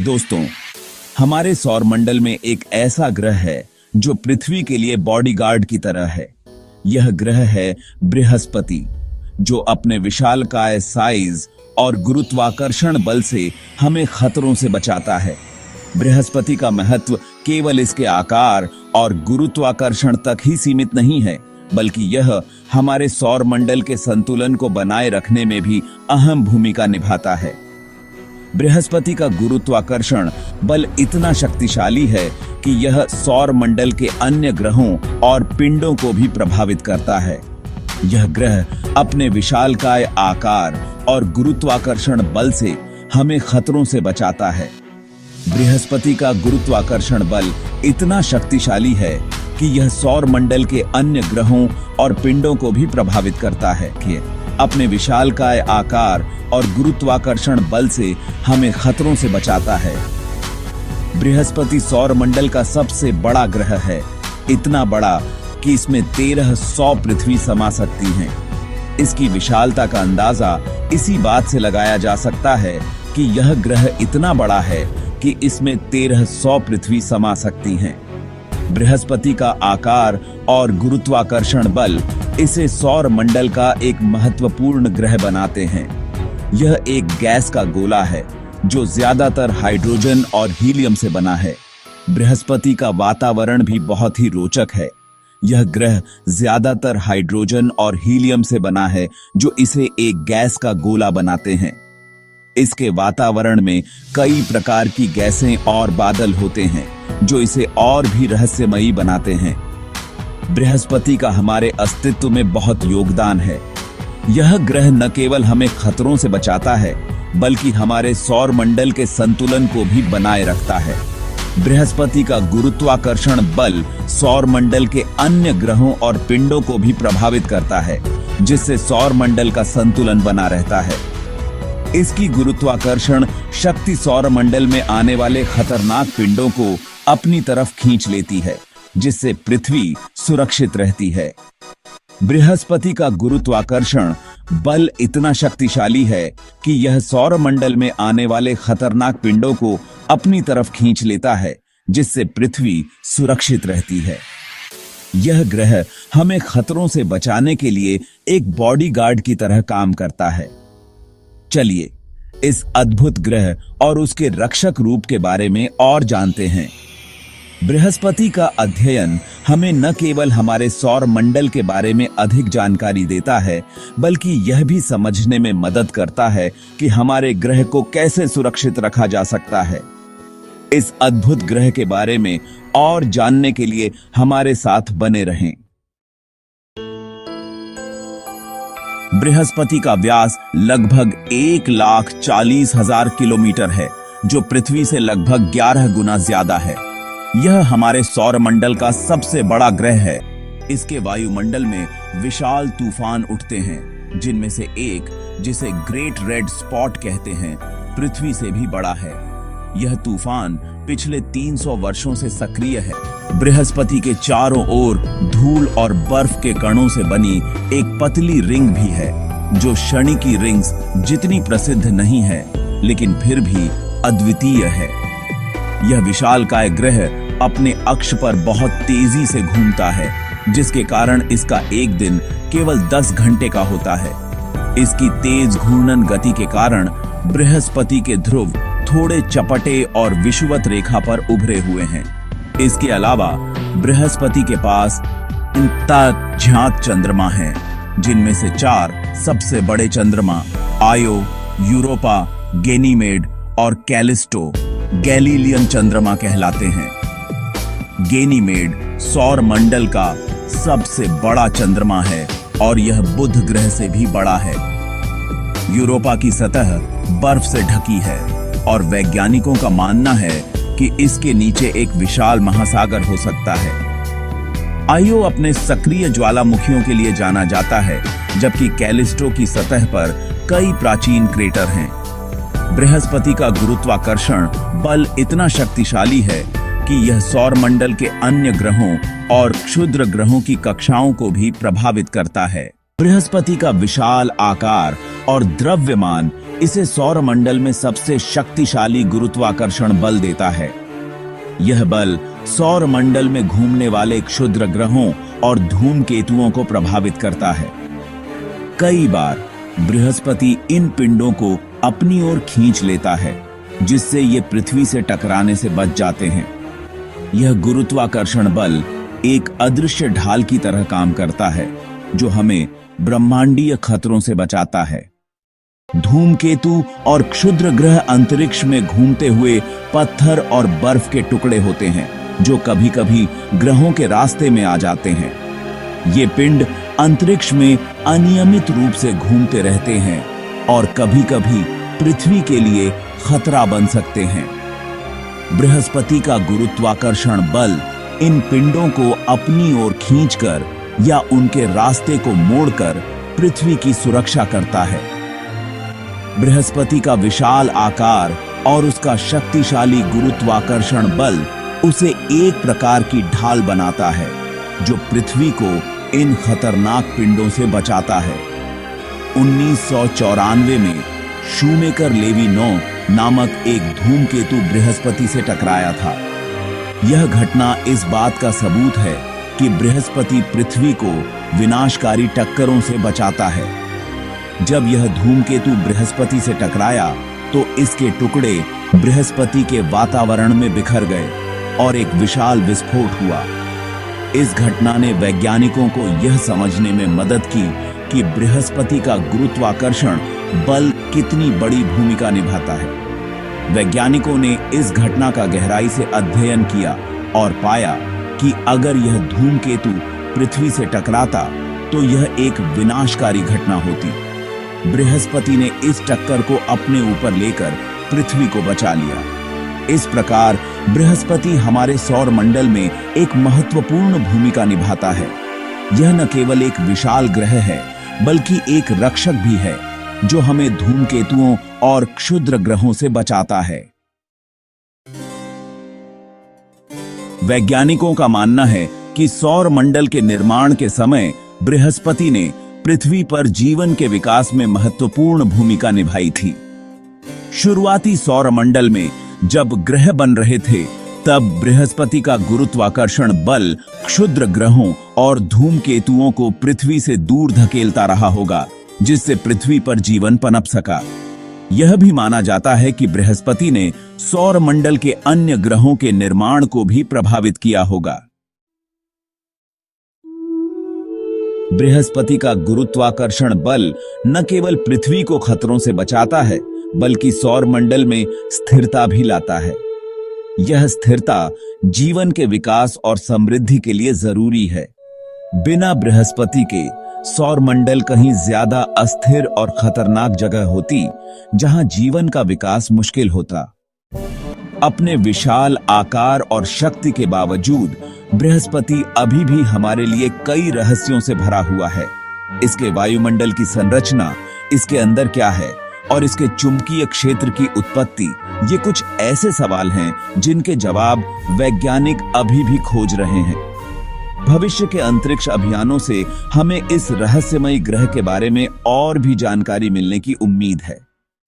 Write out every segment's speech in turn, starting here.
दोस्तों, हमारे सौरमंडल में एक ऐसा ग्रह है जो पृथ्वी के लिए बॉडीगार्ड की तरह है। यह ग्रह है बृहस्पति, जो अपने विशालकाय साइज और गुरुत्वाकर्षण बल से हमें खतरों से बचाता है। बृहस्पति का महत्व केवल इसके आकार और गुरुत्वाकर्षण तक ही सीमित नहीं है, बल्कि यह हमारे सौरमंडल के संतुलन को बनाए रखने में भी अहम भूमिका निभाता है। बृहस्पति का गुरुत्वाकर्षण बल इतना शक्तिशाली है कि यह सौरमंडल के अन्य ग्रहों और पिंडों को भी प्रभावित करता है। यह ग्रह अपने विशालकाय आकार और गुरुत्वाकर्षण बल से हमें खतरों से बचाता है। बृहस्पति का गुरुत्वाकर्षण बल इतना शक्तिशाली है कि यह सौरमंडल के अन्य ग्रहों और पिंडों को भी प्रभावित करता है। अपने विशालकाय आकार और गुरुत्वाकर्षण बल से हमें खतरों से बचाता है। बृहस्पति सौरमंडल का सबसे बड़ा ग्रह है, इतना बड़ा कि इसमें 1300 पृथ्वी समा सकती हैं। इसकी विशालता का अंदाजा इसी बात से लगाया जा सकता है कि यह ग्रह इतना बड़ा है कि इसमें 1300 पृथ्वी समा सकती हैं। बृहस्पति का आकार और गुरुत्वाकर्षण बल इसे सौरमंडल का एक महत्वपूर्ण ग्रह बनाते हैं। यह एक गैस का गोला है जो ज्यादातर हाइड्रोजन और हीलियम से बना है। बृहस्पति का वातावरण भी बहुत ही रोचक है। यह ग्रह ज्यादातर हाइड्रोजन और हीलियम से बना है, जो इसे एक गैस का गोला बनाते हैं। इसके वातावरण में कई प्रकार की गैसें और बादल होते हैं, जो इसे और भी रहस्यमयी बनाते हैं। बृहस्पति का हमारे अस्तित्व में बहुत योगदान है। यह ग्रह न केवल हमें खतरों से बचाता है, बल्कि हमारे सौरमंडल के संतुलन को भी बनाए रखता है। बृहस्पति का गुरुत्वाकर्षण बल सौरमंडल के अन्य ग्रहों और पिंडों को भी प्रभावित करता है, जिससे सौरमंडल का संतुलन बना रहता है। इसकी गुरुत्वाकर्षण शक्ति सौरमंडल में आने वाले खतरनाक पिंडों को अपनी तरफ खींच लेती है, जिससे पृथ्वी सुरक्षित रहती है। बृहस्पति का गुरुत्वाकर्षण बल इतना शक्तिशाली है कि यह सौरमंडल में आने वाले खतरनाक पिंडों को अपनी तरफ खींच लेता है, जिससे पृथ्वी सुरक्षित रहती है। यह ग्रह हमें खतरों से बचाने के लिए एक बॉडीगार्ड की तरह काम करता है। चलिए इस अद्भुत ग्रह और उसके रक्षक रूप के बारे में और जानते हैं। बृहस्पति का अध्ययन हमें न केवल हमारे सौर मंडल के बारे में अधिक जानकारी देता है, बल्कि यह भी समझने में मदद करता है कि हमारे ग्रह को कैसे सुरक्षित रखा जा सकता है। इस अद्भुत ग्रह के बारे में और जानने के लिए हमारे साथ बने रहें। बृहस्पति का व्यास लगभग 1,40,000 किलोमीटर है, जो पृथ्वी से लगभग 11 गुना ज्यादा है। यह हमारे सौरमंडल का सबसे बड़ा ग्रह है। इसके वायुमंडल में विशाल तूफान उठते हैं, जिनमें से एक, जिसे ग्रेट रेड स्पॉट कहते हैं, पृथ्वी से भी बड़ा है। यह तूफान पिछले 300 वर्षों से सक्रिय है। बृहस्पति के चारों ओर धूल और बर्फ के कणों से बनी एक पतली रिंग भी है, जो शनि की रिंग्स जितनी प्रसिद्ध नहीं है, लेकिन फिर भी अद्वितीय है। यह विशालकाय ग्रह अपने अक्ष पर बहुत तेजी से घूमता है, जिसके कारण इसका एक दिन केवल 10 घंटे का होता है। इसकी तेज घूर्णन गति के कारण बृहस्पति के ध्रुव थोड़े चपटे और विषुवत रेखा पर उभरे हुए हैं। इसके अलावा बृहस्पति के पास ज्ञात चंद्रमा हैं, जिनमें से 4 सबसे बड़े चंद्रमा आयो, यूरोपा, गैनीमेड और कैलिस्टो गैलीलियन चंद्रमा कहलाते हैं। गैनीमेड सौर मंडल का सबसे बड़ा चंद्रमा है और यह बुध ग्रह से भी बड़ा है। यूरोपा की सतह बर्फ से ढकी है और वैज्ञानिकों का मानना है कि इसके नीचे एक विशाल महासागर हो सकता है। आयो अपने सक्रिय ज्वालामुखियों के लिए जाना जाता है, जबकि कैलिस्टो की सतह पर कई प्राचीन क्रेटर हैं। बृहस्पति का गुरुत्वाकर्षण बल इतना शक्तिशाली है कि यह सौरमंडल के अन्य ग्रहों और क्षुद्र ग्रहों की कक्षाओं को भी प्रभावित करता है। बृहस्पति का विशाल आकार और द्रव्यमान इसे सौर मंडल में सबसे शक्तिशाली गुरुत्वाकर्षण बल देता है। यह बल सौर मंडल में घूमने वाले क्षुद्र ग्रहों और धूमकेतुओं को प्रभावित करता है। कई बार बृहस्पति इन पिंडों को अपनी ओर खींच लेता है, जिससे ये पृथ्वी से टकराने से बच जाते हैं। यह गुरुत्वाकर्षण बल एक अदृश्य ढाल की तरह काम करता है, जो हमें ब्रह्मांडीय खतरों से बचाता है। धूमकेतु और क्षुद्र ग्रह अंतरिक्ष में घूमते हुए पत्थर और बर्फ के टुकड़े होते हैं, जो कभी-कभी ग्रहों के रास्ते में आ जाते हैं। ये पिंड अंतरिक्ष में अनियमित रूप से घूमते रहते हैं और कभी-कभी पृथ्वी के लिए खतरा बन सकते हैं। बृहस्पति का गुरुत्वाकर्षण बल इन पिंडों को अपनी ओर खींचकर या उनके रास्ते को मोड़कर पृथ्वी की सुरक्षा करता है। बृहस्पति का विशाल आकार और उसका शक्तिशाली गुरुत्वाकर्षण बल उसे एक प्रकार की ढाल बनाता है, जो पृथ्वी को इन खतरनाक पिंडों से बचाता है। 1994 में शूमेकर लेवी 9 नामक एक धूमकेतु बृहस्पति से टकराया था। यह घटना इस बात का सबूत है कि बृहस्पति पृथ्वी को विनाशकारी टक्करों से बचाता है। जब यह धूमकेतु बृहस्पति से टकराया तो इसके टुकड़े बृहस्पति के वातावरण में बिखर गए और एक विशाल विस्फोट हुआ। इस घटना ने वैज्ञानिकों को यह समझने में मदद की कि बृहस्पति का गुरुत्वाकर्षण बल कितनी बड़ी भूमिका निभाता है। वैज्ञानिकों ने इस घटना का गहराई से अध्ययन किया और पाया कि अगर यह धूमकेतु पृथ्वी से टकराता तो यह एक विनाशकारी घटना होती। बृहस्पति ने इस टक्कर को अपने ऊपर लेकर पृथ्वी को बचा लिया। इस प्रकार बृहस्पति हमारे सौर मंडल में एक महत्वपूर्ण भूमिका निभाता है। यह न केवल एक विशाल ग्रह है, बल्कि एक रक्षक भी है, जो हमें धूमकेतुओं और क्षुद्र ग्रहों से बचाता है। वैज्ञानिकों का मानना है कि सौर मंडल के निर्माण के समय बृहस्पति ने पृथ्वी पर जीवन के विकास में महत्वपूर्ण भूमिका निभाई थी। शुरुआती सौर मंडल में जब ग्रह बन रहे थे, तब बृहस्पति का गुरुत्वाकर्षण बल क्षुद्र ग्रहों और धूमकेतुओं को पृथ्वी से दूर धकेलता रहा होगा, जिससे पृथ्वी पर जीवन पनप सका। यह भी माना जाता है कि बृहस्पति ने सौर मंडल के अन्य ग्रहों के निर्माण को भी प्रभावित किया होगा। बृहस्पति का गुरुत्वाकर्षण बल न केवल पृथ्वी को खतरों से बचाता है, बल्कि सौर मंडल में स्थिरता भी लाता है। यह स्थिरता जीवन के विकास और समृद्धि के लिए जरूरी है। बिना बृहस्पति के सौर मंडल कहीं ज्यादा अस्थिर और खतरनाक जगह होती, जहां जीवन का विकास मुश्किल होता। अपने विशाल आकार और शक्ति के बावजूद बृहस्पति अभी भी हमारे लिए कई रहस्यों से भरा हुआ है। इसके वायुमंडल की संरचना, इसके अंदर क्या है और इसके चुंबकीय क्षेत्र की उत्पत्ति, ये कुछ ऐसे सवाल हैं जिनके जवाब वैज्ञानिक अभी भी खोज रहे हैं। भविष्य के अंतरिक्ष अभियानों से हमें इस रहस्यमयी ग्रह के बारे में और भी जानकारी मिलने की उम्मीद है।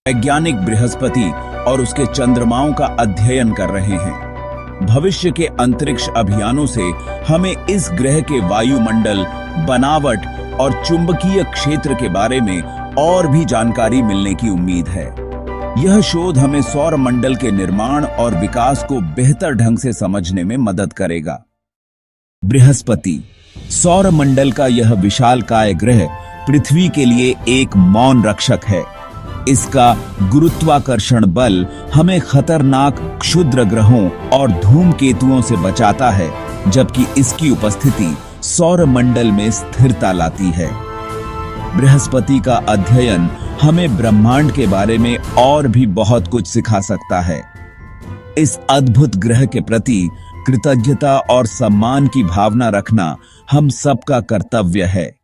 वैज्ञानिक बृहस्पति और उसके चंद्रमाओं का अध्ययन कर रहे हैं। भविष्य के अंतरिक्ष अभियानों से हमें इस ग्रह के वायुमंडल, बनावट और चुंबकीय क्षेत्र के बारे में और भी जानकारी मिलने की उम्मीद है। यह शोध हमें सौर मंडल के निर्माण और विकास को बेहतर ढंग से समझने में मदद करेगा। बृहस्पति, सौर मंडल का यह विशालकाय ग्रह पृथ्वी के लिए एक मौन रक्षक है। इसका गुरुत्वाकर्षण बल हमें खतरनाक क्षुद्र ग्रहों और धूमकेतुओं से बचाता है, जबकि इसकी उपस्थिति सौर मंडल में स्थिरता लाती है। बृहस्पति का अध्ययन हमें ब्रह्मांड के बारे में और भी बहुत कुछ सिखा सकता है। इस अद्भुत ग्रह के प्रति कृतज्ञता और सम्मान की भावना रखना हम सबका कर्तव्य है।